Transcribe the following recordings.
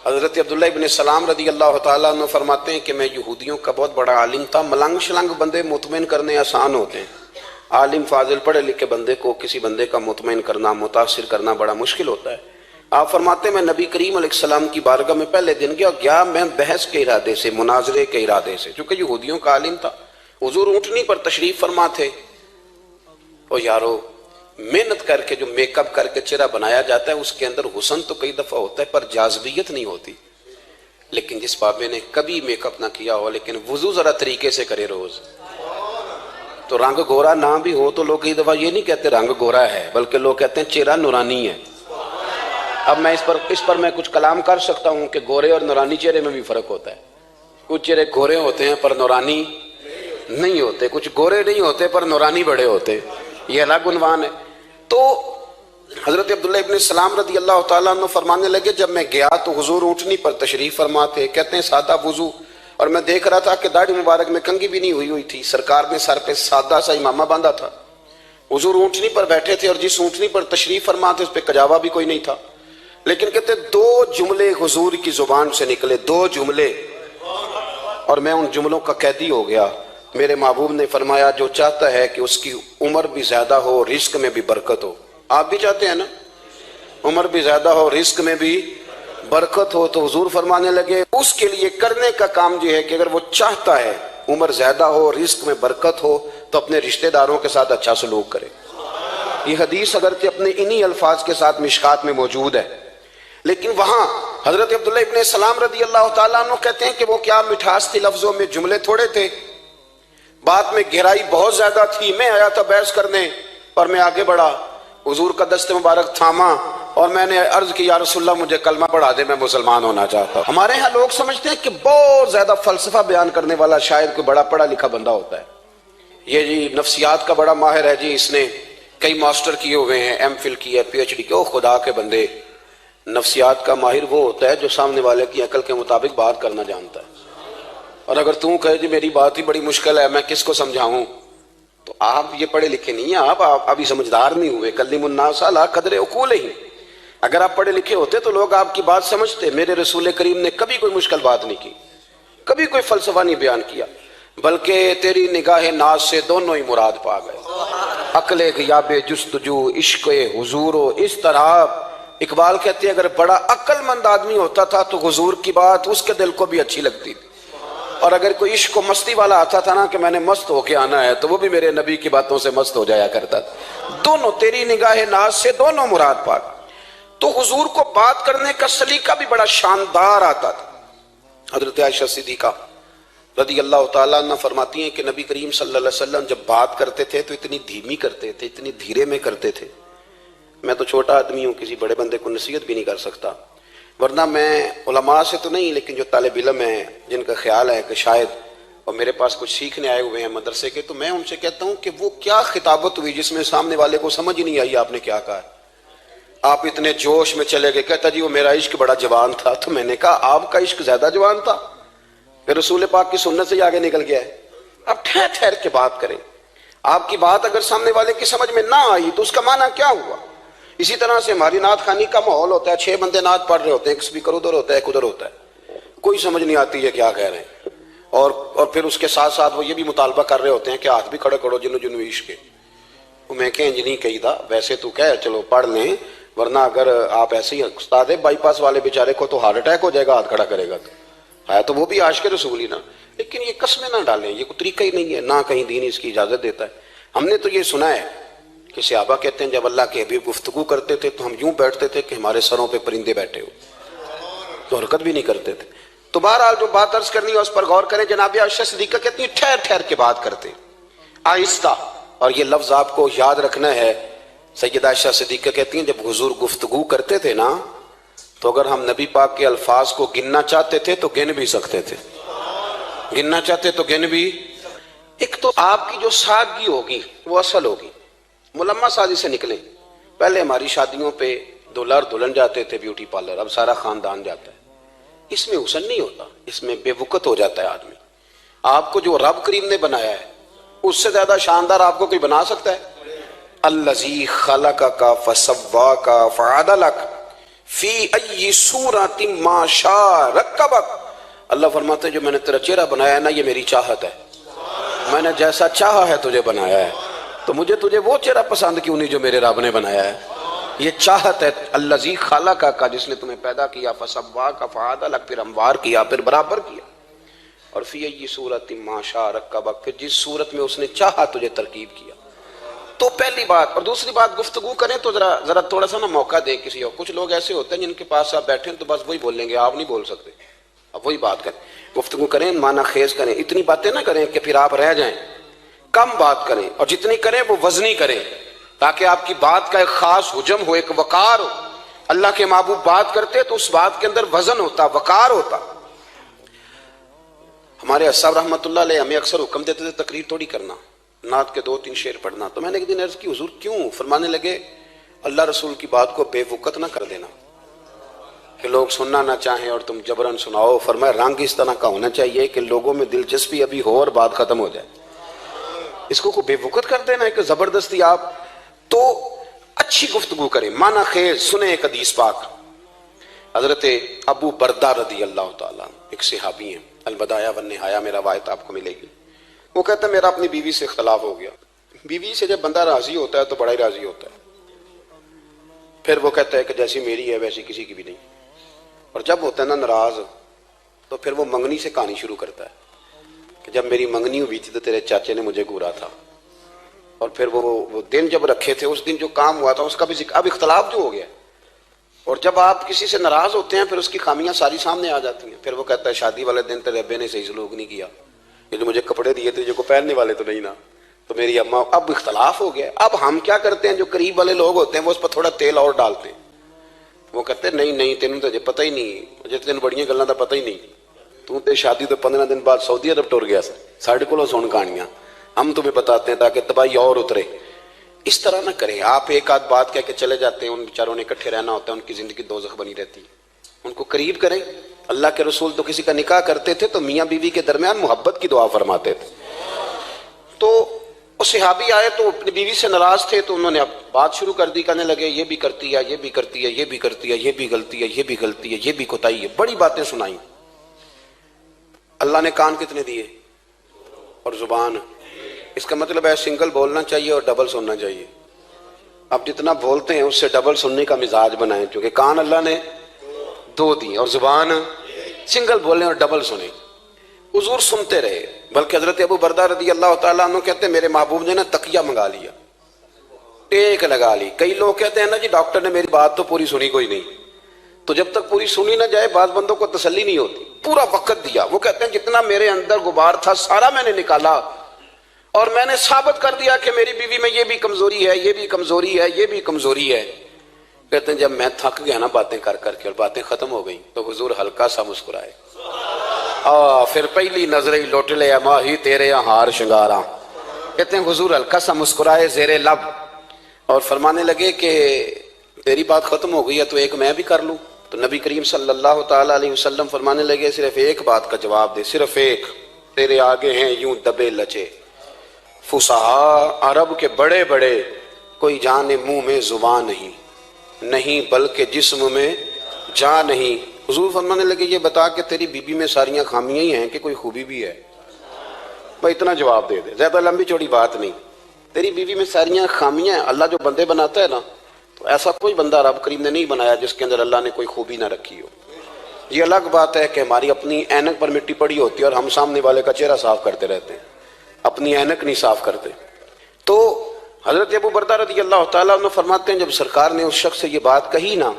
حضرت عبداللہ ابن سلام رضی اللہ تعالیٰ عنہ فرماتے ہیں کہ میں یہودیوں کا بہت بڑا عالم تھا. ملنگ شلنگ بندے مطمئن کرنے آسان ہوتے ہیں، عالم فاضل پڑھے لکھے بندے کو کسی بندے کا مطمئن کرنا، متاثر کرنا بڑا مشکل ہوتا ہے. آپ فرماتے ہیں میں نبی کریم علیہ السلام کی بارگاہ میں پہلے دن گیا میں بحث کے ارادے سے، مناظرے کے ارادے سے، چونکہ یہودیوں کا عالم تھا. حضور اونٹنی پر تشریف فرما تھے. او یارو، محنت کر کے جو میک اپ کر کے چہرہ بنایا جاتا ہے اس کے اندر حسن تو کئی دفعہ ہوتا ہے پر جاذبیت نہیں ہوتی. لیکن جس بابے نے کبھی میک اپ نہ کیا ہو لیکن وضو ذرا طریقے سے کرے روز، تو رنگ گورا نہ بھی ہو تو لوگ کئی دفعہ یہ نہیں کہتے رنگ گورا ہے، بلکہ لوگ کہتے ہیں چہرہ نورانی ہے. اب میں اس پر میں کچھ کلام کر سکتا ہوں کہ گورے اور نورانی چہرے میں بھی فرق ہوتا ہے. کچھ چہرے گورے ہوتے ہیں پر نورانی نہیں ہوتے، کچھ گورے نہیں ہوتے پر نورانی بڑے ہوتے، یہ الگ عنوان ہے. تو حضرت عبداللہ ابن سلام رضی اللہ تعالیٰ عنہ فرمانے لگے جب میں گیا تو حضور اونٹنی پر تشریف فرما تھے، کہتے ہیں سادہ وضو، اور میں دیکھ رہا تھا کہ داڑھی مبارک میں کنگھی بھی نہیں ہوئی تھی. سرکار نے سر پہ سادہ سا امامہ باندھا تھا. حضور اونٹنی پر بیٹھے تھے اور جس اونٹنی پر تشریف فرما تھے اس پہ کجاوا بھی کوئی نہیں تھا. لیکن کہتے دو جملے حضور کی زبان سے نکلے، دو جملے، اور میں ان جملوں کا قیدی ہو گیا. میرے محبوب نے فرمایا جو چاہتا ہے کہ اس کی عمر بھی زیادہ ہو، رزق میں بھی برکت ہو. آپ بھی چاہتے ہیں نا عمر بھی زیادہ ہو، رزق میں بھی برکت ہو، تو حضور فرمانے لگے اس کے لیے کرنے کا کام یہ ہے کہ اگر وہ چاہتا ہے عمر زیادہ ہو، رزق میں برکت ہو، تو اپنے رشتہ داروں کے ساتھ اچھا سلوک کرے. یہ حدیث اگرچہ اپنے انہی الفاظ کے ساتھ مشکات میں موجود ہے، لیکن وہاں حضرت عبداللہ ابن سلام رضی اللہ تعالیٰ عنہ کہتے ہیں کہ وہ کیا مٹھاس تھی لفظوں میں، جملے تھوڑے تھے، بات میں گہرائی بہت زیادہ تھی. میں آیا تھا بحث کرنے اور میں آگے بڑھا، حضور کا دست مبارک تھاما اور میں نے عرض کی یا رسول اللہ مجھے کلمہ پڑھا دے، میں مسلمان ہونا چاہتا ہوں. ہمارے ہاں لوگ سمجھتے ہیں کہ بہت زیادہ فلسفہ بیان کرنے والا شاید کوئی بڑا پڑھا لکھا بندہ ہوتا ہے. یہ جی نفسیات کا بڑا ماہر ہے جی، اس نے کئی ماسٹر کیے ہوئے ہیں، ایم فل کی ہے، پی ایچ ڈی کی. او خدا کے بندے، نفسیات کا ماہر وہ ہوتا ہے جو سامنے والے کی عقل کے مطابق بات کرنا جانتا ہے. اور اگر تم کہے جی میری بات ہی بڑی مشکل ہے میں کس کو سمجھاؤں، تو آپ یہ پڑھے لکھے نہیں ہیں، آپ ابھی سمجھدار نہیں ہوئے. کلم الناس علی قدر عقولہم. اگر آپ پڑھے لکھے ہوتے تو لوگ آپ کی بات سمجھتے. میرے رسول کریم نے کبھی کوئی مشکل بات نہیں کی، کبھی کوئی فلسفہ نہیں بیان کیا، بلکہ تیری نگاہ ناز سے دونوں ہی مراد پا گئے. عقل غیاب جستجو، عشق حضور و اضطراب. اقبال کہتے ہیں اگر بڑا عقل مند آدمی ہوتا تھا تو حضور کی بات اس کے دل کو بھی اچھی لگتی تھی، اور اگر کوئی عشق و مستی والا آتا تھا نا کہ میں نے مست ہو کے آنا ہے تو وہ بھی میرے نبی کی باتوں سے مست ہو جایا کرتا تھا. دونوں تیری نگاہ ناز سے دونوں مراد پا گئے. تو حضور کو بات کرنے کا سلیقہ بھی بڑا شاندار آتا تھا. حضرت عائشہ صدیقہ رضی اللہ تعالیٰ عنہ فرماتی ہیں کہ نبی کریم صلی اللہ علیہ وسلم جب بات کرتے تھے تو اتنی دھیمی کرتے تھے، اتنی دھیرے میں کرتے تھے. میں تو چھوٹا آدمی ہوں، کسی بڑے بندے کو نصیحت بھی نہیں کر سکتا، ورنہ میں علماء سے تو نہیں لیکن جو طالب علم ہیں جن کا خیال ہے کہ شاید اور میرے پاس کچھ سیکھنے آئے ہوئے ہیں مدرسے کے، تو میں ان سے کہتا ہوں کہ وہ کیا خطابت ہوئی جس میں سامنے والے کو سمجھ ہی نہیں آئی آپ نے کیا کہا ہے. آپ اتنے جوش میں چلے گئے، کہتا جی وہ میرا عشق بڑا جوان تھا. تو میں نے کہا آپ کا عشق زیادہ جوان تھا، پھر رسول پاک کی سنت سے ہی آگے نکل گیا ہے. اب ٹھہر ٹھہر کے بات کریں. آپ کی بات اگر سامنے والے کی سمجھ میں نہ آئی تو اس کا معنی کیا ہوا؟ اسی طرح سے ہماری نعت خوانی کا ماحول ہوتا ہے، 6 بندے نعت پڑھ رہے ہوتے ہیں، ایک سپیکر ادھر ہوتا ہے ایک ادھر ہوتا ہے، کوئی سمجھ نہیں آتی ہے کیا کہہ رہے ہیں. اور پھر اس کے ساتھ ساتھ وہ یہ بھی مطالبہ کر رہے ہوتے ہیں کہ ہاتھ بھی کھڑے کرو جنو جنو عشق کے. میں کہ انج نہیں کہی تھا، ویسے تو کہہ چلو پڑھ لیں، ورنہ اگر آپ ایسے ہی استاد بائی پاس والے بیچارے کو تو ہارٹ اٹیک ہو جائے گا ہاتھ کھڑا کرے گا، تو ہے تو وہ بھی عاشق رسول ہی نا. لیکن یہ قسمیں نہ ڈالیں، یہ کوئی طریقہ ہی نہیں ہے، نہ کہیں دین اس کی اجازت دیتا ہے. ہم نے تو یہ سنا ہے کہ صحابہ کہتے ہیں جب اللہ کے حبیب گفتگو کرتے تھے تو ہم یوں بیٹھتے تھے کہ ہمارے سروں پہ پرندے بیٹھے ہو، تو حرکت بھی نہیں کرتے تھے. تو بہرحال جو بات عرض کرنی ہے اس پر غور کریں. جناب عائشہ صدیقہ کہتی ہیں ٹھہر ٹھہر کے بات کرتے، آہستہ. اور یہ لفظ آپ کو یاد رکھنا ہے. سیدہ عائشہ صدیقہ کہتی ہیں جب حضور گفتگو کرتے تھے نا تو اگر ہم نبی پاک کے الفاظ کو گننا چاہتے تھے تو گن بھی سکتے تھے، گننا چاہتے تو گن بھی. ایک تو آپ کی جو سادگی ہوگی وہ اصل ہوگی، ملمہ سازی سے نکلیں. پہلے ہماری شادیوں پہ دولہا اور دلہن جاتے تھے بیوٹی پارلر، اب سارا خاندان جاتا ہے. اس میں حسن نہیں ہوتا، اس میں بے وقت ہو جاتا ہے آدمی. آپ کو جو رب کریم نے بنایا ہے اس سے زیادہ شاندار آپ کو کوئی بنا سکتا ہے؟ الذی خلقک فسواک فعدلک. فی ای صورت ما شاء رکبک، اللہ فرماتے ہیں جو میں نے تیرا چہرہ بنایا ہے نا یہ میری چاہت ہے، میں نے جیسا چاہا ہے تجھے بنایا ہے، تو مجھے تجھے وہ چہرہ پسند کیوں نہیں جو میرے رب نے بنایا ہے؟ یہ چاہت ہے۔ الذی خلقک کا جس نے تمہیں پیدا کیا، فسواک فعدلک پھر ہموار کیا پھر برابر کیا، اور فی ای صورت ما شاء رکبک پھر جس صورت میں اس نے چاہا تجھے ترکیب کیا۔ تو پہلی بات، اور دوسری بات گفتگو کریں تو ذرا تھوڑا سا نا موقع دیں کسی اور۔ کچھ لوگ ایسے ہوتے ہیں جن کے پاس آپ بیٹھیں تو بس وہی بول لیں گے، آپ نہیں بول سکتے، اب وہی بات کریں۔ گفتگو کریں، معنی خیز کریں، اتنی باتیں نہ کریں کہ پھر آپ رہ جائیں، کم بات کریں، اور جتنی کریں وہ وزنی کریں تاکہ آپ کی بات کا ایک خاص حجم ہو، ایک وقار ہو۔ اللہ کے محبوب بات کرتے تو اس بات کے اندر وزن ہوتا، وقار ہوتا۔ ہمارے صاحب رحمۃ اللہ علیہ ہمیں اکثر حکم دیتے تھے تقریر تھوڑی کرنا، نعت کے 2-3 شعر پڑھنا۔ تو میں نے ایک دن عرض کی حضور کیوں؟ فرمانے لگے اللہ رسول کی بات کو بے وقت نہ کر دینا کہ لوگ سننا نہ چاہیں اور تم جبرن سناؤ۔ فرمایا رنگ اس طرح کا ہونا چاہیے کہ لوگوں میں دلچسپی ابھی ہو اور بات ختم ہو جائے، اس کو بے وقت کر دینا ہے کہ زبردستی آپ۔ تو اچھی گفتگو کریں، معنی خیز سنیں۔ ایک حدیث پاک حضرت ابو بردہ رضی اللہ تعالیٰ ایک صحابی ہیں، البدایہ والنہایہ میں روایت آپ کو ملے گی۔ وہ کہتا ہے میرا اپنی بیوی سے اختلاف ہو گیا۔ بیوی سے جب بندہ راضی ہوتا ہے تو بڑا ہی راضی ہوتا ہے، پھر وہ کہتا ہے کہ جیسی میری ہے ویسی کسی کی بھی نہیں، اور جب ہوتا ہے نا ناراض تو پھر وہ منگنی سے کہانی شروع کرتا ہے کہ جب میری منگنی ہوئی تھی تو تیرے چاچے نے مجھے گورا تھا، اور پھر وہ دن جب رکھے تھے اس دن جو کام ہوا تھا اس کا بھی ذکر۔ اب اختلاف جو ہو گیا، اور جب آپ کسی سے ناراض ہوتے ہیں پھر اس کی خامیاں ساری سامنے آ جاتی ہیں۔ پھر وہ کہتا ہے شادی والے دن تیرے ابے نے صحیح سلوک نہیں کیا، یہ جو مجھے کپڑے دیے تھے جو کو پہننے والے تو نہیں نا، تو میری اماں۔ اب اختلاف ہو گیا، اب ہم کیا کرتے ہیں؟ جو قریب والے لوگ ہوتے ہیں وہ اس پر تھوڑا تیل اور ڈالتے ہیں، وہ کہتے ہیں نہیں تینوں تو پتہ ہی نہیں، مجھے تین بڑیاں گلاں دا پتہ ہی نہیں، تو تے شادی تو 15 دن بعد سعودی عرب ٹر گیا ساڑھے کو سن کہانیاں، ہم تمہیں بتاتے ہیں تاکہ تباہی اور اترے۔ اس طرح نہ کریں، آپ ایک آدھ بات کہہ کے چلے جاتے ہیں، ان بیچاروں نے اکٹھے رہنا ہوتا ہے، ان کی زندگی دوزخ بنی رہتی ہے، ان کو قریب کریں۔ اللہ کے رسول تو کسی کا نکاح کرتے تھے تو میاں بیوی کے درمیان محبت کی دعا فرماتے تھے۔ تو وہ صحابی آئے تو اپنی بیوی سے ناراض تھے، تو انہوں نے اب بات شروع کر دی، کہنے لگے یہ بھی کرتی ہے، یہ بھی کرتی ہے، یہ بھی کرتی ہے، یہ بھی غلطی ہے، یہ بھی غلطی ہے، یہ بھی کوتاہی ہے، بڑی باتیں سنائیں۔ اللہ نے کان کتنے دیے اور زبان، اس کا مطلب ہے سنگل بولنا چاہیے اور ڈبل سننا چاہیے۔ اب جتنا بولتے ہیں اس سے ڈبل سننے کا مزاج بنائیں، کیونکہ کان اللہ نے 2 دی اور زبان سنگل بولیں اور ڈبل سنیں۔ حضور سنتے رہے، بلکہ حضرت ابو بردہ رضی اللہ تعالیٰ عنہ کہتے ہیں میرے محبوب نے نا تکیہ منگا لیا، ٹیک لگا لی۔ کئی لوگ کہتے ہیں نا جی ڈاکٹر نے میری بات تو پوری سنی کوئی نہیں، تو جب تک پوری سنی نہ جائے بعض بندوں کو تسلی نہیں ہوتی، پورا وقت دیا۔ وہ کہتے ہیں جتنا میرے اندر غبار تھا سارا میں نے نکالا، اور میں نے ثابت کر دیا کہ میری بیوی میں یہ بھی کمزوری ہے، یہ بھی کمزوری ہے، یہ بھی کمزوری ہے۔ کہتے ہیں جب میں تھک گیا نا باتیں کر کر کے اور باتیں ختم ہو گئیں تو حضور ہلکا سا مسکرائے، پھر پہلی نظر ہی لوٹ لے ماہی تیرے ہار شنگاراں۔ کہتے ہیں حضور ہلکا سا مسکرائے زیر لب اور فرمانے لگے کہ تیری بات ختم ہو گئی ہے تو ایک میں بھی کر لوں۔ تو نبی کریم صلی اللہ تعالیٰ علیہ وسلم فرمانے لگے صرف ایک بات کا جواب دے، صرف ایک، تیرے آگے ہیں یوں دبے لچے فصحا عرب کے بڑے بڑے، کوئی جانے منہ میں زبان نہیں بلکہ جسم میں جان نہیں۔ حضور فرمانے لگے یہ بتا کہ تیری بیوی میں ساریاں خامیاں ہی ہیں کہ کوئی خوبی بھی ہے؟ بھائی اتنا جواب دے دے، زیادہ لمبی چوڑی بات نہیں۔ تیری بیوی میں ساریاں خامیاں ہیں۔ اللہ جو بندے بناتا ہے نا تو ایسا کوئی بندہ رب کریم نے نہیں بنایا جس کے اندر اللہ نے کوئی خوبی نہ رکھی ہو۔ یہ الگ بات ہے کہ ہماری اپنی اینک پر مٹی پڑی ہوتی ہے اور ہم سامنے والے کا چہرہ صاف کرتے رہتے ہیں، اپنی اینک نہیں صاف کرتے۔ تو حضرت ابو بردہ رضی اللہ تعالیٰ عنہ فرماتے ہیں جب سرکار نے اس شخص سے یہ بات کہی نا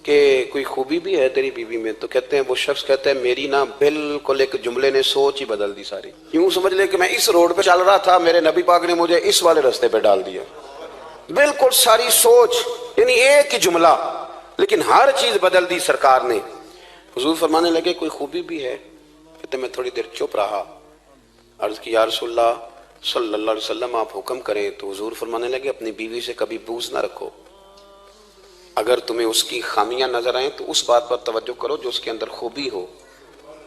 کہ کوئی خوبی بھی ہے تیری بیوی میں، تو کہتے ہیں وہ شخص کہتا ہے میری نا بالکل ایک جملے نے سوچ ہی بدل دی ساری۔ یوں سمجھ لے کہ میں اس روڈ پہ چل رہا تھا، میرے نبی پاک نے مجھے اس والے رستے پہ ڈال دیا، بالکل ساری سوچ، یعنی ایک ہی جملہ لیکن ہر چیز بدل دی سرکار نے۔ حضور فرمانے لگے کوئی خوبی بھی ہے؟ کہتے میں تھوڑی دیر چپ رہا، عرض کی یا رسول اللہ صلی اللہ علیہ وسلم آپ حکم کریں۔ تو حضور فرمانے لگے اپنی بیوی سے کبھی بغض نہ رکھو، اگر تمہیں اس کی خامیاں نظر آئیں تو اس بات پر توجہ کرو جو اس کے اندر خوبی ہو۔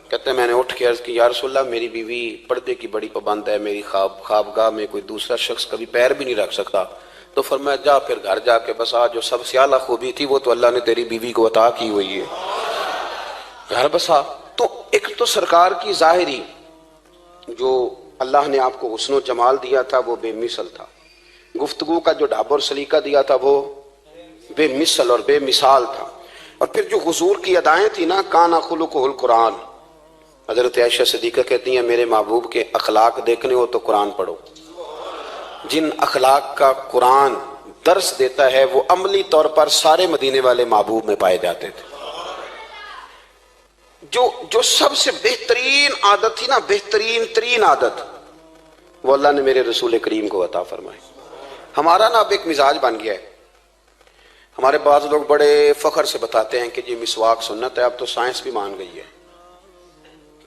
کہتے ہیں میں نے اٹھ کے عرض کی یا رسول اللہ میری بیوی پردے کی بڑی پابند ہے، میری خوابگاہ میں کوئی دوسرا شخص کبھی پیر بھی نہیں رکھ سکتا۔ تو تو فرمایا جا پھر گھر جا کے بسا، جو سب سے اعلیٰ خوبی تھی وہ تو اللہ نے تیری بیوی کو عطا کی ہوئی ہے، گھر بسا۔ تو ایک تو سرکار کی ظاہری جو اللہ نے آپ کو حسن و جمال دیا تھا وہ بے مثل تھا، گفتگو کا جو ڈھب اور سلیقہ دیا تھا وہ بے مثل اور بے مثال تھا، اور پھر جو حضور کی ادائیں تھی نا، کانا خلقہ القرآن، حضرت عائشہ صدیقہ کہتی ہیں میرے محبوب کے اخلاق دیکھنے ہو تو قرآن پڑھو، جن اخلاق کا قرآن درس دیتا ہے وہ عملی طور پر سارے مدینے والے محبوب میں پائے جاتے تھے۔ جو سب سے بہترین عادت تھی نا، بہترین ترین عادت، وہ اللہ نے میرے رسول کریم کو عطا فرمائی۔ ہمارا نا اب ایک مزاج بن گیا ہے، ہمارے بعض لوگ بڑے فخر سے بتاتے ہیں کہ جی مسواک سنت ہے، اب تو سائنس بھی مان گئی ہے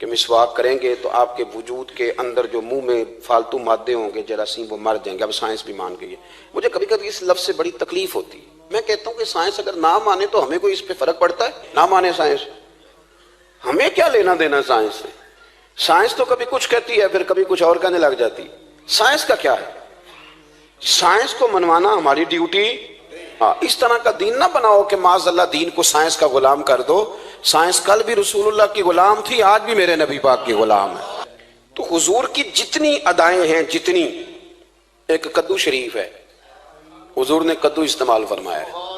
کہ مسواک کریں گے تو آپ کے وجود کے اندر جو منہ میں فالتو مادے ہوں گے جراثیم وہ مر جائیں گے، اب سائنس بھی مان گئی ہے۔ مجھے کبھی کبھی اس لفظ سے بڑی تکلیف ہوتی ہے، میں کہتا ہوں کہ سائنس اگر نہ مانے تو ہمیں کوئی اس پہ فرق پڑتا ہے؟ نہ مانے سائنس، ہمیں کیا لینا دینا سائنس سے؟ سائنس تو کبھی کچھ کہتی ہے پھر کبھی کچھ اور کہنے لگ جاتی، سائنس کا کیا ہے؟ سائنس کو منوانا ہماری ڈیوٹی۔ اس طرح کا دین نہ بناؤ کہ معاذ اللہ دین کو سائنس کا غلام کر دو۔ سائنس کل بھی رسول اللہ کی غلام تھی، آج بھی میرے نبی پاک کی غلام ہے۔ تو حضور کی جتنی ادائیں ہیں، جتنی، ایک کدو شریف ہے، حضور نے کدو استعمال فرمایا ہے۔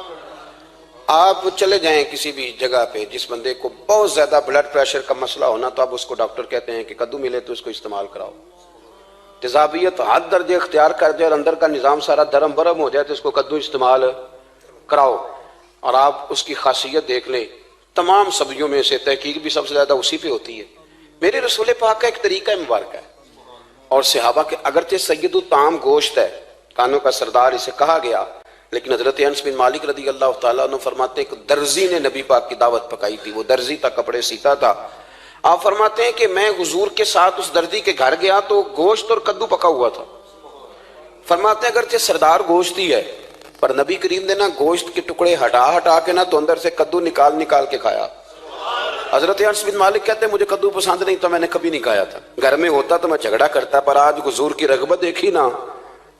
آپ چلے جائیں کسی بھی جگہ پہ، جس بندے کو بہت زیادہ بلڈ پریشر کا مسئلہ ہونا تو اب اس کو ڈاکٹر کہتے ہیں کہ کدو ملے تو اس کو استعمال کراؤ۔ تیزابیت حد درجے اختیار کر جائے اور اندر کا نظام سارا درم برم ہو جائے تو اس کو کدو استعمال کراؤ، اور آپ اس کی خاصیت دیکھ لیں۔ تمام سبزیوں میں سے تحقیق بھی سب سے زیادہ اسی پہ ہوتی ہے۔ میرے رسول پاک کا ایک طریقہ مبارک ہے، اور صحابہ کے اگرچہ سید الطعام گوشت ہے، کانوں کا سردار اسے کہا گیا، لیکن حضرت انس بن مالک رضی اللہ تعالیٰ عنہ فرماتے ہیں کہ درزی نے نبی پاک کی دعوت پکائی تھی، وہ درزی تھا، کپڑے سیتا تھا۔ آپ فرماتے ہیں کہ میں حضور کے ساتھ اس درزی کے گھر گیا تو گوشت اور کدو پکا ہوا تھا۔ فرماتے ہیں اگرچہ سردار گوشت ہی ہے پر نبی کریم نے نا گوشت کے ٹکڑے ہٹا کے نا تو اندر سے کدو نکال کے کھایا۔ حضرت انس بن مالک کہتے ہیں مجھے کدو پسند نہیں تو میں نے کبھی نہیں کھایا تھا، گھر میں ہوتا تو میں جھگڑا کرتا، پر آج حضور کی رغبت دیکھی نا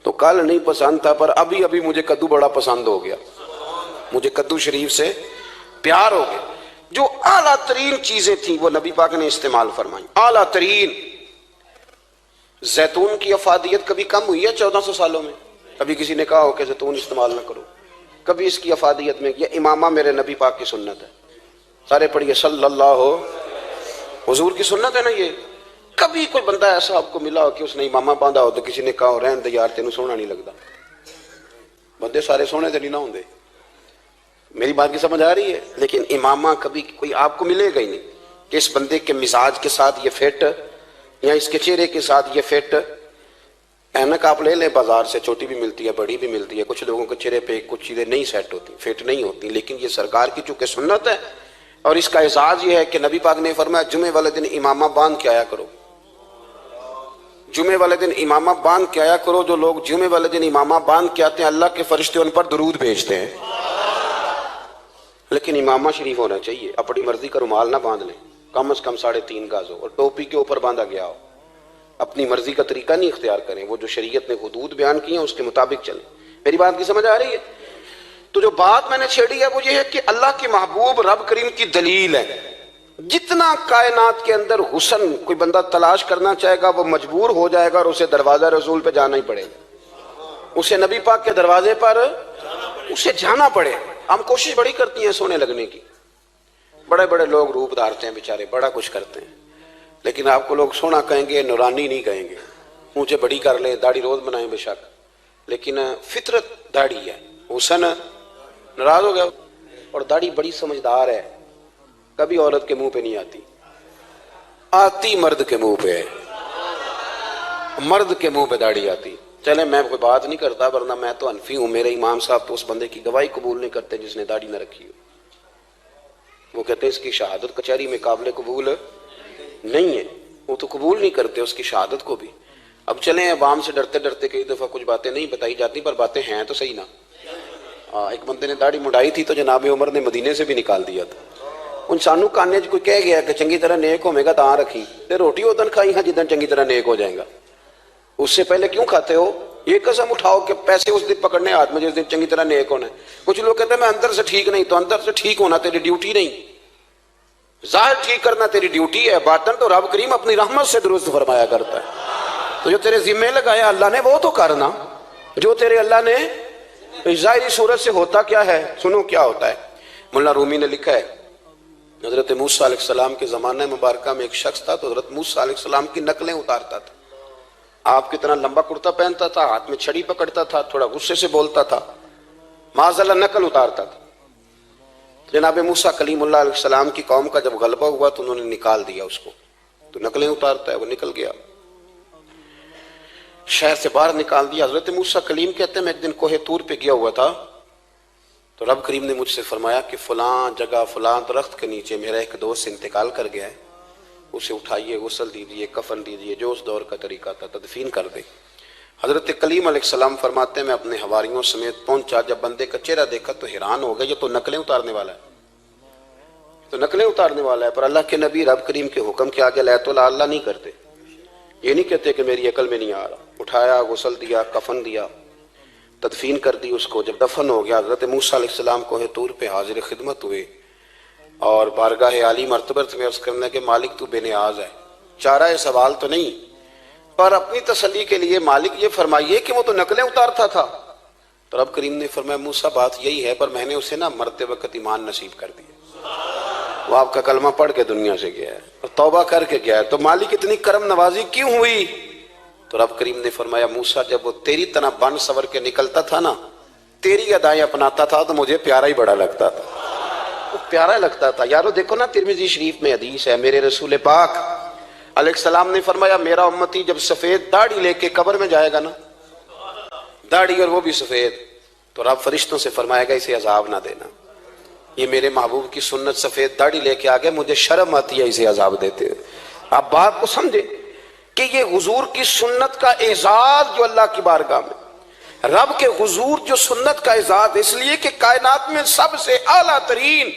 تو کل نہیں پسند تھا پر ابھی مجھے کدو بڑا پسند ہو گیا، مجھے کدو شریف سے پیار ہو گیا۔ جو اعلیٰ ترین چیزیں تھیں وہ نبی پاک نے استعمال فرمائی، اعلیٰ ترین۔ زیتون کی افادیت کبھی کم ہوئی ہے 1400 سالوں میں؟ کبھی کسی نے کہا ہو کہ زیتون استعمال نہ کرو؟ کبھی اس کی افادیت میں، یہ امامہ میرے نبی پاک کی سنت ہے، سارے پڑھیے صلی اللہ، حضور کی سنت ہے نا یہ۔ کبھی کوئی بندہ ایسا آپ کو ملا ہو کہ اس نے امامہ باندھا ہو تو کسی نے کہا ہو رہن دے یار تینوں سونا نہیں لگتا؟ بندے سارے سونے تے نہیں نہ ہوندے، میری بات کی سمجھ آ رہی ہے؟ لیکن امامہ کبھی کوئی آپ کو ملے گا ہی نہیں کہ اس بندے کے مزاج کے ساتھ یہ فٹ، یا اس کے چہرے کے ساتھ یہ فٹ۔ اینک آپ لے لیں بازار سے، چھوٹی بھی ملتی ہے بڑی بھی ملتی ہے، کچھ لوگوں کے چہرے پہ کچھ چیزیں نہیں سیٹ ہوتی، فٹ نہیں ہوتی، لیکن یہ سرکار کی چونکہ سنت ہے، اور اس کا اعزاز یہ ہے کہ نبی پاک نے فرمایا جمعے والے دن امامہ باندھ کے آیا کرو، جمعے والے دن امامہ باندھ کے آیا کرو۔ جو لوگ جمعے والے دن امامہ باندھ کے آتے ہیں اللہ کے فرشتے ان پر درود بھیجتے ہیں، لیکن امامہ شریف ہونا چاہیے، اپنی مرضی کا رومال نہ باندھ لیں، کم از کم 3.5 گز ہو اور ٹوپی کے اوپر باندھا گیا ہو۔ اپنی مرضی کا طریقہ نہیں اختیار کریں، وہ جو شریعت نے حدود بیان کی ہیں اس کے مطابق چلیں۔ میری بات کی سمجھ آ رہی ہے؟ تو جو بات میں نے چھیڑی ہے وہ یہ ہے کہ اللہ کے محبوب رب کریم کی دلیل ہے۔ جتنا کائنات کے اندر حسن کوئی بندہ تلاش کرنا چاہے گا وہ مجبور ہو جائے گا اور اسے دروازہ رسول پہ جانا ہی پڑے گا، اسے نبی پاک کے دروازے پر اسے جانا پڑے۔ ہم کوشش بڑی کرتی ہیں سونے لگنے کی، بڑے بڑے لوگ روپ دھارتے ہیں بیچارے، بڑا کچھ کرتے ہیں، لیکن آپ کو لوگ سونا کہیں گے، نورانی نہیں کہیں گے۔ مجھے بڑی کر لیں، داڑھی روز بنائیں بے شک، لیکن فطرت داڑھی ہے، حسن ناراض ہو گیا۔ اور داڑھی بڑی سمجھدار ہے، کبھی عورت کے منہ پہ نہیں آتی، آتی مرد کے منہ پہ ہے، مرد کے منہ پہ داڑھی آتی۔ چلے میں کوئی بات نہیں کرتا ورنہ میں تو حنفی ہوں، میرے امام صاحب تو اس بندے کی گواہی قبول نہیں کرتے جس نے داڑھی نہ رکھی ہو، وہ کہتے ہیں اس کی شہادت کچہری میں قابل قبول نہیں ہے، وہ تو قبول نہیں کرتے اس کی شہادت کو بھی۔ اب چلیں عوام سے ڈرتے ڈرتے کئی دفعہ کچھ باتیں نہیں بتائی جاتی پر باتیں ہیں تو صحیح نا۔ ایک بندے نے داڑھی مڈائی تھی تو جناب عمر نے مدینے سے بھی نکال دیا تھا۔ ان سانو کانے کوئی کہہ گیا کہ چنگی طرح نیک ہوے گا تاں رکھی تے روٹی ادن کھائی ہاں جدن چنگی طرح نیک ہو جائے گا، اس سے پہلے کیوں کھاتے ہو؟ یہ قسم اٹھاؤ کہ پیسے اس دن پکڑنے ہاتھ میں جس دن چنگی طرح نیک ہونا ہے. کچھ لوگ کہتے ہیں میں اندر سے ٹھیک نہیں. تو اندر سے ٹھیک ہونا تیری ڈیوٹی نہیں, ظاہر ٹھیک کرنا تیری ڈیوٹی ہے, باطن تو رب کریم اپنی رحمت سے درست فرمایا کرتا ہے. تو جو تیرے ذمہ لگایا اللہ نے وہ تو کرنا, جو تیرے اللہ نے. ظاہری صورت سے ہوتا کیا ہے, سنو کیا ہوتا ہے. مولانا رومی نے لکھا ہے حضرت موسیٰ علیہ السلام کے زمانہ مبارکہ میں ایک شخص تھا تو حضرت موسیٰ علیہ السلام کی نقلیں اتارتا تھا. آپ کتنا لمبا کرتا پہنتا تھا, ہاتھ میں چھڑی پکڑتا تھا, تھوڑا غصے سے بولتا تھا, معاذ اللہ نقل اتارتا تھا. جناب موسیٰ کلیم اللہ علیہ السلام کی قوم کا جب غلبہ ہوا تو انہوں نے نکال دیا اس کو, تو نقلیں اتارتا ہے, وہ نکل گیا, شہر سے باہر نکال دیا. حضرت موسیٰ کلیم کہتے ہیں میں ایک دن کوہ طور پہ گیا ہوا تھا تو رب کریم نے مجھ سے فرمایا کہ فلاں جگہ فلاں درخت کے نیچے میرا ایک دوست انتقال کر گیا ہے, اسے اٹھائیے, غسل دیجیے, کفن دیجیے, جو اس دور کا طریقہ تھا, تدفین کر دے. حضرت کلیم علیہ السلام فرماتے ہیں میں اپنے حواریوں سمیت پہنچا, جب بندے کا چہرہ دیکھا تو حیران ہو گیا, یہ تو نقلیں اتارنے والا ہے, تو نقلیں اتارنے والا ہے. پر اللہ کے نبی رب کریم کے حکم کے آگے لا تو اللہ نہیں کرتے, یہ نہیں کہتے کہ میری عقل میں نہیں آ رہا. اٹھایا, غسل دیا, کفن دیا, تدفین کر دی اس کو. جب دفن ہو گیا حضرت موسیٰ علیہ السلام کوہ طور پہ حاضر خدمت ہوئے اور بارگاہ عالی مرتبت میں عرض کرنے کہ مالک تو بے نیاز ہے, چارہ سوال تو نہیں, پر اپنی تسلی کے لیے مالک یہ فرمائیے کہ وہ تو نقلیں اتارتا تھا. تو رب کریم نے فرمایا موسیٰ بات یہی ہے, پر میں نے اسے نا مرتے وقت ایمان نصیب کر دیا, وہ آپ کا کلمہ پڑھ کے دنیا سے گیا ہے اور توبہ کر کے گیا ہے, تو مالک اتنی کرم نوازی کیوں ہوئی. تو رب کریم نے فرمایا موسیٰ جب وہ تیری طرح بن سور کے نکلتا تھا نا, تیری ادائیں اپناتا تھا تو مجھے پیارا ہی بڑا لگتا تھا, پیارا لگتا تھا. یارو دیکھو نا ترمذی شریف میں حدیث ہے, میرے رسول پاک علیہ السلام نے فرمایا میرا امتی جب سفید داڑھی لے کے قبر میں جائے گا نا, داڑھی اور وہ بھی سفید, تو رب فرشتوں سے فرمائے گا اسے عذاب نہ دینا, یہ میرے محبوب کی سنت سفید داڑھی لے کے آگے, مجھے شرم آتی ہے اسے عذاب دیتے. آپ بات کو سمجھے کہ یہ حضور کی سنت کا اعزاز جو اللہ کی بارگاہ میں, رب کے حضور جو سنت کا اعزاز, اس لیے کہ کائنات میں سب سے اعلیٰ ترین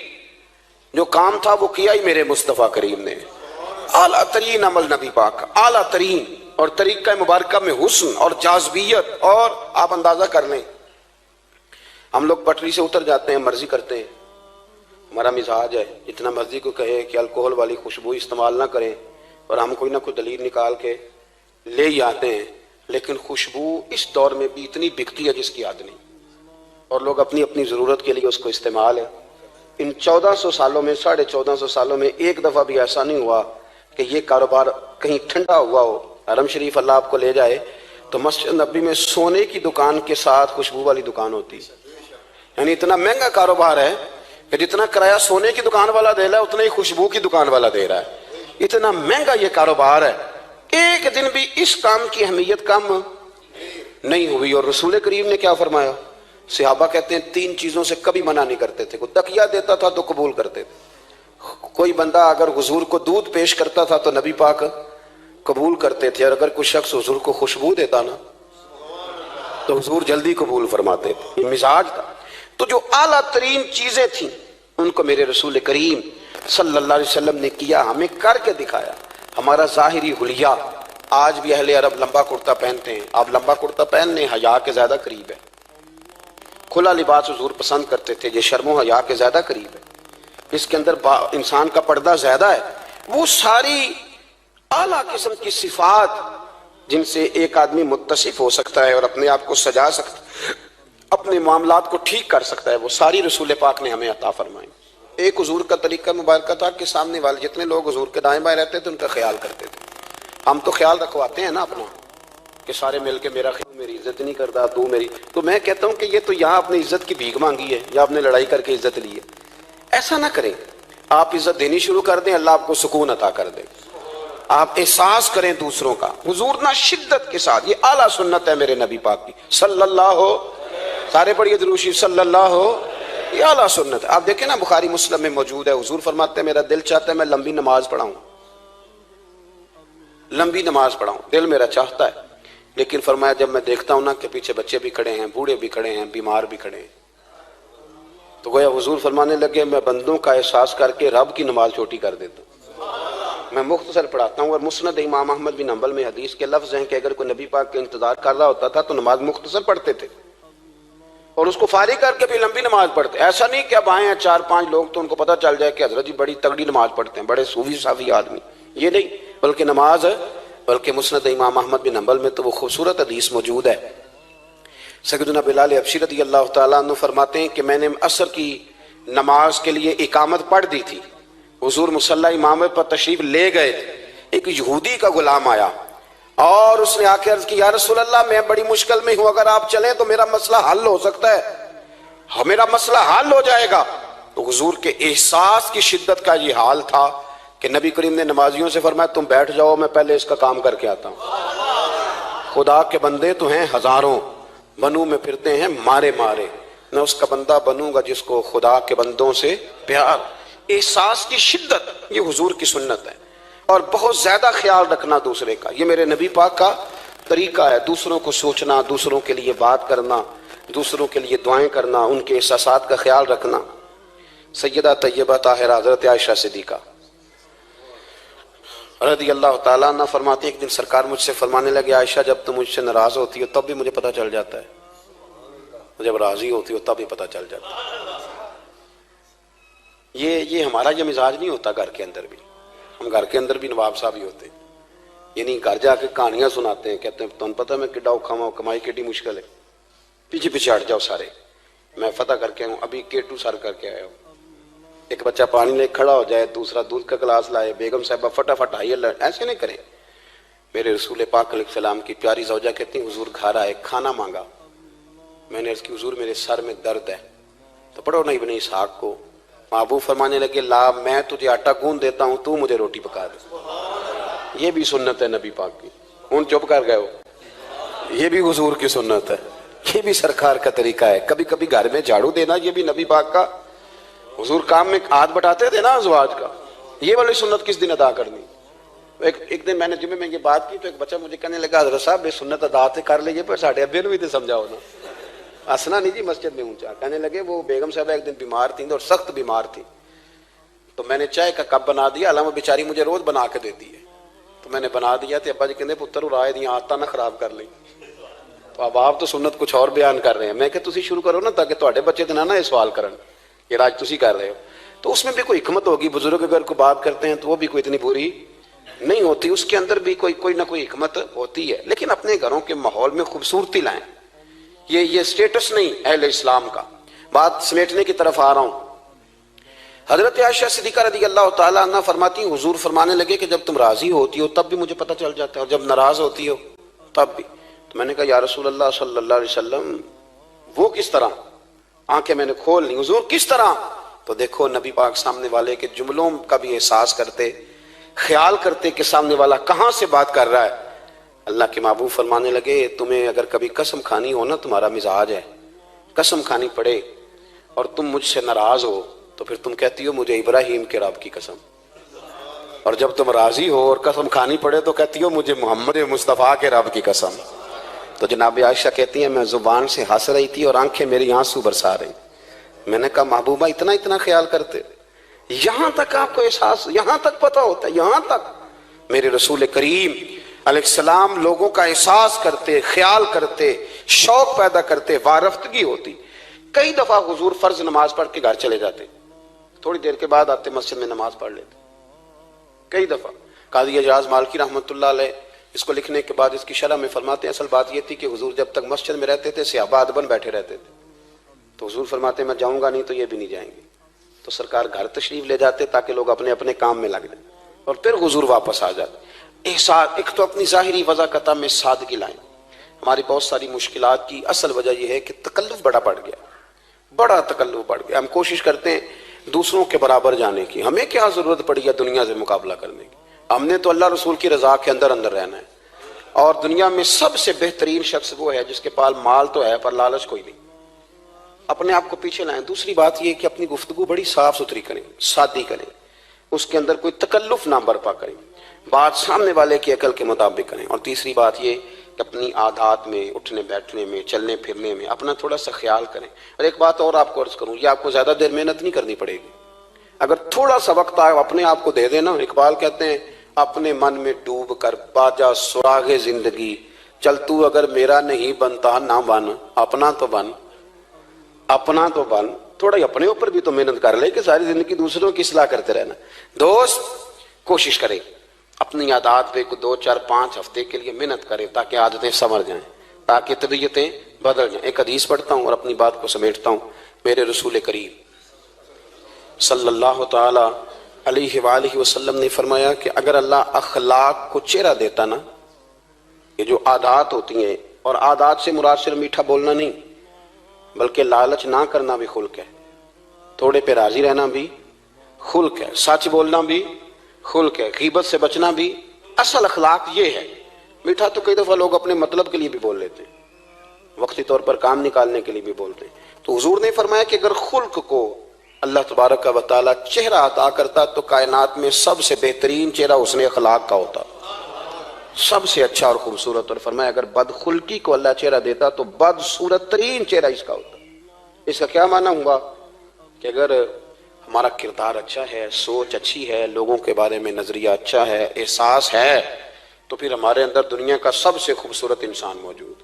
جو کام تھا وہ کیا ہی میرے مصطفیٰ کریم نے. اعلیٰ ترین عمل نبی پاک, اعلیٰ ترین, اور طریقہ مبارکہ میں حسن اور جاذبیت. اور آپ اندازہ کر لیں ہم لوگ پٹری سے اتر جاتے ہیں, مرضی کرتے ہیں, ہمارا مزاج ہے جتنا مرضی کو کہے کہ الکوہل والی خوشبو استعمال نہ کریں, اور ہم کوئی نہ کوئی دلیل نکال کے لے ہی آتے ہیں, لیکن خوشبو اس دور میں بھی اتنی بکتی ہے جس کی حد نہیں, اور لوگ اپنی اپنی ضرورت کے لیے اس کو استعمال ہے. ان 1400 سالوں میں 1450 سالوں میں ایک دفعہ بھی ایسا نہیں ہوا کہ یہ کاروبار کہیں ٹھنڈا ہوا ہو. حرم شریف اللہ آپ کو لے جائے تو مسجد نبی میں سونے کی دکان کے ساتھ خوشبو والی دکان ہوتی, یعنی اتنا مہنگا کاروبار ہے کہ جتنا کرایہ سونے کی دکان والا دے رہا ہے اتنا ہی خوشبو کی دکان والا دے رہا ہے, اتنا مہنگا یہ کاروبار ہے. ایک دن بھی اس کام کی اہمیت کم نہیں ہوئی. اور رسول کریم نے کیا فرمایا, صحابہ کہتے ہیں 3 چیزوں سے کبھی منع نہیں کرتے تھے. کوئی تکیہ دیتا تھا تو قبول کرتے تھے, کوئی بندہ اگر حضور کو دودھ پیش کرتا تھا تو نبی پاک قبول کرتے تھے, اور اگر کوئی شخص حضور کو خوشبو دیتا نا تو حضور جلدی قبول فرماتے تھے. یہ مزاج تھا. تو جو اعلیٰ ترین چیزیں تھیں ان کو میرے رسول کریم صلی اللہ علیہ وسلم نے کیا, ہمیں کر کے دکھایا. ہمارا ظاہری حلیہ, آج بھی اہل عرب لمبا کرتا پہنتے ہیں, آپ لمبا کرتا پہننے حیا کے زیادہ قریب ہے. کھلا لباس حضور پسند کرتے تھے, یہ شرم و حیا کے زیادہ قریب ہے, اس کے اندر انسان کا پردہ زیادہ ہے. وہ ساری اعلیٰ قسم کی صفات جن سے ایک آدمی متصف ہو سکتا ہے اور اپنے آپ کو سجا سکتا ہے, اپنے معاملات کو ٹھیک کر سکتا ہے, وہ ساری رسول پاک نے ہمیں عطا فرمائی. ایک حضور کا طریقہ مبارکہ تھا کہ سامنے والے جتنے لوگ حضور کے دائیں بائیں رہتے تھے ان کا خیال کرتے تھے. ہم تو خیال رکھواتے ہیں نا اپنا کہ سارے مل کے میرا خیال, میری عزت نہیں کرتا تو میری, تو میں کہتا ہوں کہ یہ تو یہاں اپنی عزت کی بھیک مانگی ہے یا اپنے لڑائی کر کے عزت لی ہے. ایسا نہ کریں, آپ عزت دینی شروع کر دیں, اللہ آپ کو سکون عطا کر دے. آپ احساس کریں دوسروں کا. حضور نہ شدت کے ساتھ, یہ اعلیٰ سنت ہے میرے نبی پاک کی صلی اللہ ہو, سارے پڑھیے درود شریف صلی اللہ ہو, یہ اعلیٰ سنت ہے. آپ دیکھیں نا بخاری مسلم میں موجود ہے, حضور فرماتے ہیں میرا دل چاہتا ہے میں لمبی نماز پڑھاؤں, لمبی نماز پڑھاؤں, دل میرا چاہتا ہے. لیکن فرمایا جب میں دیکھتا ہوں نا کہ پیچھے بچے بھی کھڑے ہیں, بوڑھے بھی کھڑے ہیں, بیمار بھی کھڑے ہیں, تو گویا حضور فرمانے لگے میں بندوں کا احساس کر کے رب کی نماز چھوٹی کر دیتا ہوں. میں مختصر پڑھاتا ہوں. اور مسند امام احمد بن حنبل میں حدیث کے لفظ ہیں کہ اگر کوئی نبی پاک کا انتظار کر رہا ہوتا تھا تو نماز مختصر پڑھتے تھے اور اس کو فارغ کر کے بھی لمبی نماز پڑھتے. ایسا نہیں کہ اب آئے ہیں 4-5 لوگ تو ان کو پتہ چل جائے کہ حضرت جی بڑی تگڑی نماز پڑھتے ہیں, بڑے صوفی صافی آدمی, یہ نہیں. بلکہ مسند امام احمد بن حنبل میں تو وہ خوبصورت حدیث موجود ہے. سیدنا بلال حبشی رضی اللہ تعالیٰ عنہ فرماتے ہیں کہ میں نے عصر کی نماز کے لیے اقامت پڑھ دی تھی, حضور مصلی امامت پر تشریف لے گئے, ایک یہودی کا غلام آیا اور اس نے آ کے عرض کی یا رسول اللہ میں بڑی مشکل میں ہوں, اگر آپ چلیں تو میرا مسئلہ حل ہو سکتا ہے, میرا مسئلہ حل ہو جائے گا. تو حضور کے احساس کی شدت کا یہ حال تھا کہ نبی کریم نے نمازیوں سے فرمایا تم بیٹھ جاؤ, میں پہلے اس کا کام کر کے آتا ہوں. خدا کے بندے تو ہیں ہزاروں, بنوں میں پھرتے ہیں مارے مارے, میں اس کا بندہ بنوں گا جس کو خدا کے بندوں سے پیار. احساس کی شدت یہ حضور کی سنت ہے, اور بہت زیادہ خیال رکھنا دوسرے کا, یہ میرے نبی پاک کا طریقہ ہے. دوسروں کو سوچنا, دوسروں کے لیے بات کرنا, دوسروں کے لیے دعائیں کرنا, ان کے احساسات کا خیال رکھنا. سیدہ طیبہ طاہرہ حضرت عائشہ صدیقہ رضی اللہ تعالیٰ عنہ فرماتی ایک دن سرکار مجھ سے فرمانے لگے عائشہ جب تم مجھ سے ناراض ہوتی ہو تب بھی مجھے پتہ چل جاتا ہے, جب راضی ہوتی ہو تب بھی پتہ چل جاتا ہے. یہ ہمارا یہ مزاج نہیں ہوتا گھر کے اندر بھی. ہم گھر کے اندر بھی نواب صاحب ہی ہوتے ہیں, یعنی گھر جا کے کہانیاں سناتے ہیں, کہتے ہیں تمہیں پتہ میں کڈا اوکھا ہوں, کمائی کیڈی مشکل ہے, پیچھے پیچھے ہٹ جاؤ سارے, میں فتح کر کے آؤں, ابھی کیٹو سر کر کے آیا ہوں. ایک بچہ پانی لے کھڑا ہو جائے, دوسرا دودھ کا گلاس لائے, بیگم صاحبہ فٹافٹ آئیے, ایسے نہیں کریں. میرے رسول پاک علیہ السلام کی پیاری زوجہ کہتی ہیں حضور گھر آئے, کھانا مانگا, میں نے عرض کی حضور میرے سر میں درد ہے, تو پڑھو نا ابن اسحاق کو. محبوب فرمانے لگے لا میں تجھے آٹا گوندھ دیتا ہوں, تو مجھے روٹی پکا دے. یہ بھی سنت ہے نبی پاک کی. ہوں چپ کر گئے ہو, یہ بھی حضور کی سنت ہے, یہ بھی سرکار کا طریقہ ہے. کبھی کبھی گھر میں جھاڑو دینا یہ بھی نبی پاک کا. حضور کام میں ہاتھ بٹاتے تھے نا ازواج کا, یہ والی سنت کس دن ادا کرنی. ایک دن میں نے جمعے میں یہ بات کی تو ایک بچہ مجھے کہنے لگا حضرت صاحب یہ سنت ادا سے کر لیجیے, پر ساڑھے ابے نے بھی تو سمجھاؤ نا. ہنسنا نہیں جی مسجد میں اونچا. کہنے لگے وہ بیگم صاحبہ ایک دن بیمار تھیں اور سخت بیمار تھی, تو میں نے چائے کا کپ بنا دیا, علامہ بیچاری مجھے روز بنا کے دیتی ہے, تو میں نے بنا دیا تو ابا جی کہنے پتر رائے دیا آتا نہ خراب کر لیں. تو اب آپ تو سنت کچھ اور بیان کر رہے ہیں. میں کہ تسی شروع کرو نا تاکہ تواڈے بچے تو نہ یہ سوال کرن یہ راج تسی کر رہے ہو. تو اس میں بھی کوئی حکمت ہوگی. بزرگ اگر کوئی بات کرتے ہیں تو وہ بھی کوئی اتنی بری نہیں ہوتی, اس کے اندر بھی کوئی نہ کوئی حکمت ہوتی ہے. لیکن اپنے گھروں کے ماحول میں خوبصورتی لائیں, یہ سٹیٹس نہیں اہل اسلام کا. بات سمیٹنے کی طرف آ رہا ہوں. حضرت عائشہ صدیقہ رضی اللہ تعالیٰ عنہ فرماتی ہیں حضور فرمانے لگے کہ جب تم راضی ہوتی ہو تب بھی مجھے پتہ چل جاتا ہے, اور جب ناراض ہوتی ہو تب بھی. تو میں نے کہا یا رسول اللہ صلی اللہ علیہ وسلم وہ کس طرح؟ آنکھیں میں نے کھول لی, حضور کس طرح؟ تو دیکھو نبی پاک سامنے والے کے جملوں کا بھی احساس کرتے, خیال کرتے کہ سامنے والا کہاں سے بات کر رہا ہے. اللہ کے محبوب فرمانے لگے تمہیں اگر کبھی قسم کھانی ہو نا, تمہارا مزاج ہے قسم کھانی پڑے اور تم مجھ سے ناراض ہو تو پھر تم کہتی ہو مجھے ابراہیم کے رب کی قسم, اور جب تم راضی ہو اور قسم کھانی پڑے تو کہتی ہو مجھے محمد مصطفیٰ کے رب کی قسم. تو جناب عائشہ کہتی ہیں میں زبان سے ہنس رہی تھی اور آنکھیں میری آنسو برسا رہی. میں نے کہا محبوبہ اتنا خیال کرتے, یہاں تک آپ کو احساس, یہاں تک پتہ ہوتا ہے, یہاں تک. میرے رسول کریم علیہ السلام لوگوں کا احساس کرتے, خیال کرتے, شوق پیدا کرتے, وارفتگی ہوتی. کئی دفعہ حضور فرض نماز پڑھ کے گھر چلے جاتے, تھوڑی دیر کے بعد آتے مسجد میں نماز پڑھ لیتے. کئی دفعہ قاضی اعجاز مالکی رحمۃ اللہ علیہ اس کو لکھنے کے بعد اس کی شرح میں فرماتے ہیں اصل بات یہ تھی کہ حضور جب تک مسجد میں رہتے تھے صحابہ ادباً بیٹھے رہتے تھے, تو حضور فرماتے ہیں میں جاؤں گا نہیں تو یہ بھی نہیں جائیں گے. تو سرکار گھر تشریف لے جاتے تاکہ لوگ اپنے اپنے کام میں لگ جائیں, اور پھر حضور واپس آ جاتے. ایک تو اپنی ظاہری وضاقت میں سادگی لائیں. ہماری بہت ساری مشکلات کی اصل وجہ یہ ہے کہ تکلف بڑا بڑھ گیا, بڑا تکلف بڑھ گیا. ہم کوشش کرتے ہیں دوسروں کے برابر جانے کی, ہمیں کیا ضرورت پڑی ہے دنیا سے مقابلہ کرنے کی. ہم نے تو اللہ رسول کی رضا کے اندر رہنا ہے, اور دنیا میں سب سے بہترین شخص وہ ہے جس کے پاس مال تو ہے پر لالچ کوئی نہیں. اپنے آپ کو پیچھے لائیں. دوسری بات یہ کہ اپنی گفتگو بڑی صاف ستھری کریں, سادی کریں, اس کے اندر کوئی تکلف نہ برپا کریں, بات سامنے والے کی عقل کے مطابق کریں. اور تیسری بات یہ کہ اپنی عادات میں, اٹھنے بیٹھنے میں, چلنے پھرنے میں اپنا تھوڑا سا خیال کریں. اور ایک بات اور آپ کو عرض کروں, یہ آپ کو زیادہ دیر محنت نہیں کرنی پڑے گی. اگر تھوڑا سا وقت آئے اپنے آپ کو دے دینا. اقبال کہتے ہیں اپنے من میں ڈوب کر باجا سراغ زندگی، چل تو اگر میرا نہیں بنتا نہ بن، اپنا تو بن، اپنا تو بن۔ تھوڑا ہی اپنے اوپر بھی تو محنت کر لے کہ ساری زندگی دوسروں کی اصلاح کرتے رہنا۔ دوست کوشش کرے اپنی عادات پہ 2 4 5 ہفتے کے لیے محنت کرے تاکہ عادتیں سنور جائیں، تاکہ طبیعتیں بدل جائیں۔ ایک حدیث پڑھتا ہوں اور اپنی بات کو سمیٹتا ہوں۔ میرے رسول کریم صلی اللہ تعالی علیہ وآلہ وسلم نے فرمایا کہ اگر اللہ اخلاق کو چہرہ دیتا نا، یہ جو عادات ہوتی ہیں، اور عادات سے مراد صرف میٹھا بولنا نہیں بلکہ لالچ نہ کرنا بھی خلق ہے، تھوڑے پہ راضی رہنا بھی خلق ہے، سچ بولنا بھی خلق ہے، غیبت سے بچنا بھی۔ اصل اخلاق یہ ہے۔ میٹھا تو کئی دفعہ لوگ اپنے مطلب کے لیے بھی بول لیتے ہیں، وقتی طور پر کام نکالنے کے لیے بھی بولتے ہیں۔ تو حضور نے فرمایا کہ اگر خلق کو اللہ تبارک و تعالی چہرہ عطا کرتا تو کائنات میں سب سے بہترین چہرہ حسن اخلاق کا ہوتا، سب سے اچھا اور خوبصورت۔ اور فرمایا اگر بدخلقی کو اللہ چہرہ دیتا تو بدصورت ترین چہرہ اس کا ہوتا۔ اس کا کیا معنی ہوا کہ اگر ہمارا کردار اچھا ہے، سوچ اچھی ہے، لوگوں کے بارے میں نظریہ اچھا ہے، احساس ہے، تو پھر ہمارے اندر دنیا کا سب سے خوبصورت انسان موجود۔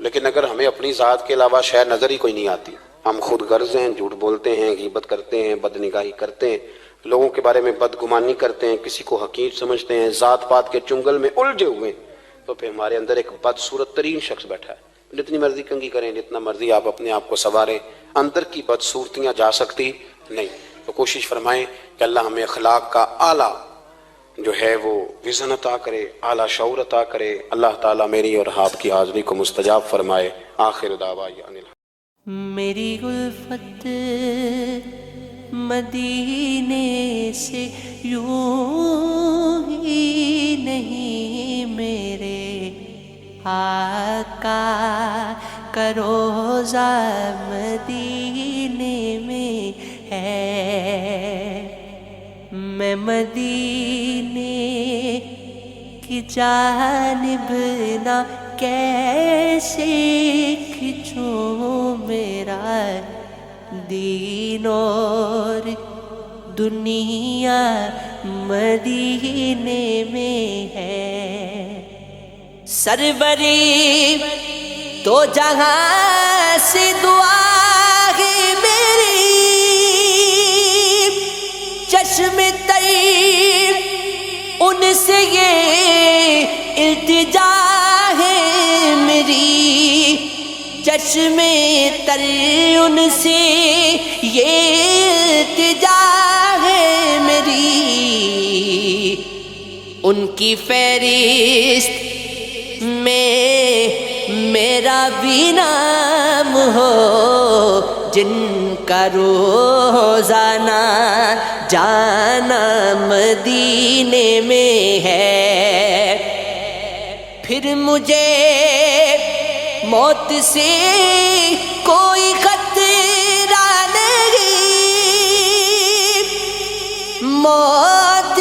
لیکن اگر ہمیں اپنی ذات کے علاوہ شے نظر ہی کوئی نہیں آتی، ہم خود غرض ہیں، جھوٹ بولتے ہیں، غیبت کرتے ہیں، بدنگاہی کرتے ہیں، لوگوں کے بارے میں بدگمانی کرتے ہیں، کسی کو حقیر سمجھتے ہیں، ذات پات کے چنگل میں الجھے ہوئے ہیں، تو پھر ہمارے اندر ایک بدصورت ترین شخص بیٹھا ہے۔ جتنی مرضی کنگھی کریں، جتنا مرضی آپ اپنے آپ کو سنواریں، اندر کی بدصورتیاں جا سکتی نہیں۔ تو کوشش فرمائیں کہ اللہ ہمیں اخلاق کا اعلیٰ جو ہے وہ وزن عطا کرے، اعلیٰ شعور عطا کرے۔ اللہ تعالیٰ میری اور آپ کی حاضری کو مستجاب فرمائے۔ آخر دعوانا ان میری الفت مدینے سے یوں ہی نہیں، میرے آقا کا روضہ مدینے میں ہے۔ میں مدینے کی جانب نہ کیسے کھنچوں، میرا دین اور دنیا مدینے میں ہے۔ سروری تو جہاں سے دعا ہے میری، چشم تیر ان سے یہ التجا ہے میری، چشم تر ان سے یہ التجا ہے میری۔ ان کی فہرست میں میرا بھی نام ہو، جن کا روزانہ جانا مدینے میں ہے۔ پھر مجھے موت سے کوئی خطرہ نہیں، موت